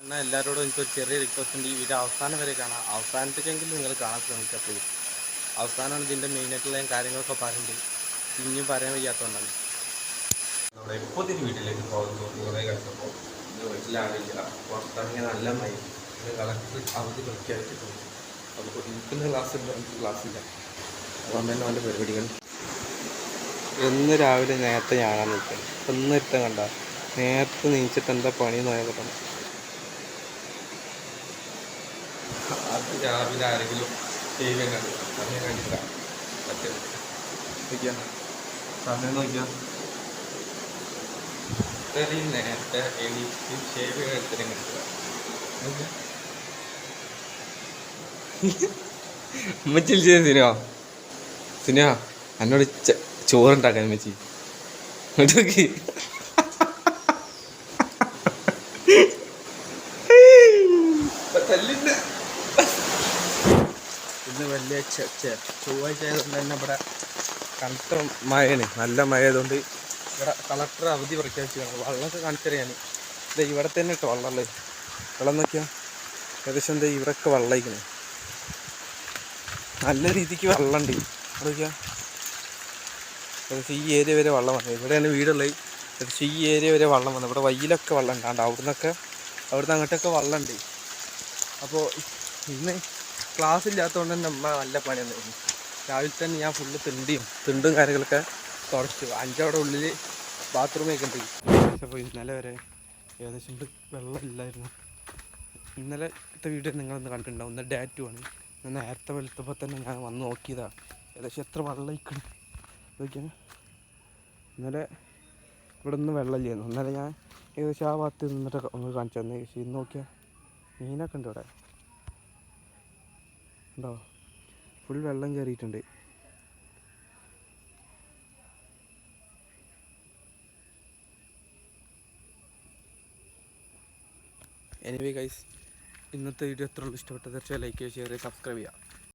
എന്നാൽ എല്ലാവരോടും എനിക്കൊരു ചെറിയ റിക്വസ്റ്റ് ഉണ്ട്. ഈ വീഡിയോ അവസാനം വരെ കാണാം. അവസാനത്തേക്കെങ്കിലും നിങ്ങൾ കാണാൻ ശ്രമിക്കുക പ്ലീസ്. അവസാനമാണ് ഇതിൻ്റെ മെയിനായിട്ടുള്ള കാര്യങ്ങളൊക്കെ പറയുന്നത്. ഇനിയും പറയാൻ വയ്യാത്തതുകൊണ്ടാണ്. നമ്മുടെ ഇപ്പോൾ ഇതിന് വീട്ടിലേക്ക് പോകുന്നു. കുറേ കഴിച്ചപ്പോൾ വീട്ടിലാവില്ല. പുറത്തിറങ്ങിയ നല്ല മൈ കളക്ടർ അവധി പ്രഖ്യാപിച്ചിട്ടുണ്ട്. അപ്പോൾ എനിക്കൊന്ന് ക്ലാസ്സില്ല, എനിക്ക് ക്ലാസ്സില്ല. അതുകൊണ്ട് തന്നെ അവൻ്റെ പരിപാടികൾ ഇന്ന് രാവിലെ നേരത്തെ ഞാനാണ് നിൽക്കുന്നത്. ഇന്ന് ഇരുത്തം കണ്ട നേരത്തെ നീച്ചിട്ട് എന്താ പണി നോക്കട്ടെ. അത് രാവിലെ ആരെങ്കിലും സമയം കണ്ടില്ല നോക്കിയാ സമയം നോക്കിയാ ഇത്രയും നേരത്തെ എനിക്ക് ഷേവ് എടുത്തിട്ടും കണ്ടില്ല. ഉമ്മച്ചിൽ സിനിമ സിനിമ എന്നോട് ചോറുണ്ടാക്കാൻ ഉമ്മച്ചി നോക്കി. ഇന്ന് വലിയ ചൊവ്വാഴ്ച ആയതുകൊണ്ട് തന്നെ ഇവിടെ കനത്ത മഴയാണ്. നല്ല മഴ ആയതുകൊണ്ട് ഇവിടെ കളക്ടർ അവധി പ്രഖ്യാപിച്ചു. വെള്ളമൊക്കെ കാണിച്ചറിയാണ്. ഇത് ഇവിടെ തന്നെ ഇട്ടോ വെള്ളമുള്ളത്. വെള്ളം നോക്കിയാൽ ഏകദേശം എന്താ ഇവിടെയൊക്കെ വെള്ളമായിക്കണേ. നല്ല രീതിക്ക് വെള്ളമുണ്ട്. നോക്കിയാൽ ഏകദേശം ഈ ഏരിയ വരെ വെള്ളം വന്നത്. ഇവിടെയാണ് വീടുള്ളത്. ഏകദേശം ഈ ഏരിയ വരെ വെള്ളം വന്നത്. ഇവിടെ വയ്യിലൊക്കെ വെള്ളം ഉണ്ടാണ്ട്. അവിടുന്ന് അങ്ങോട്ടൊക്കെ വെള്ളമുണ്ട്. അപ്പോൾ ഇന്ന് ക്ലാസ് ഇല്ലാത്തതുകൊണ്ട് തന്നെ അമ്മ നല്ല പണി തന്നിരുന്നു. രാവിലെ തന്നെ ഞാൻ ഫുള്ള് തിണ്ടും കാര്യങ്ങളൊക്കെ തുടച്ചു. അഞ്ചവിടെ ഉള്ളിൽ ബാത്റൂമൊക്കെ ഉണ്ട്. അപ്പോൾ ഇന്നലെ വരെ ഏകദേശം വെള്ളമില്ലായിരുന്നു. ഇന്നലത്തെ വീഡിയോ നിങ്ങളൊന്ന് കണ്ടിട്ടുണ്ടാവും. ഇന്ന് ഡേ 2 ആണ്. ഞാൻ നേരത്തെ വെളുത്തപ്പോൾ തന്നെ ഞാൻ വന്ന് നോക്കിയതാണ്. ഏകദേശം എത്ര വെള്ളം ഇരിക്കണം നോക്കിയാൽ. ഇന്നലെ ഇവിടെ ഒന്നും വെള്ളമില്ലായിരുന്നു. ഇന്നലെ ഞാൻ ഏകദേശം ആ ഭാഗത്ത് നിന്നിട്ട് ഒന്ന് കാണിച്ചു തന്നെ. പക്ഷേ ഇന്ന് നോക്കിയാൽ മീനൊക്കെ ഉണ്ട് ഇവിടെ. ഉണ്ടോ? ഫുൾ വെള്ളം കയറിയിട്ടുണ്ട്. എനിവേ ഗൈസ്, ഇന്നത്തെ വീഡിയോ എത്ര ഇഷ്ടപ്പെട്ടത് തീർച്ചയായും ലൈക്ക് ചെയ്യുക, ഷെയർ ചെയ്യുക, സബ്സ്ക്രൈബ് ചെയ്യുക.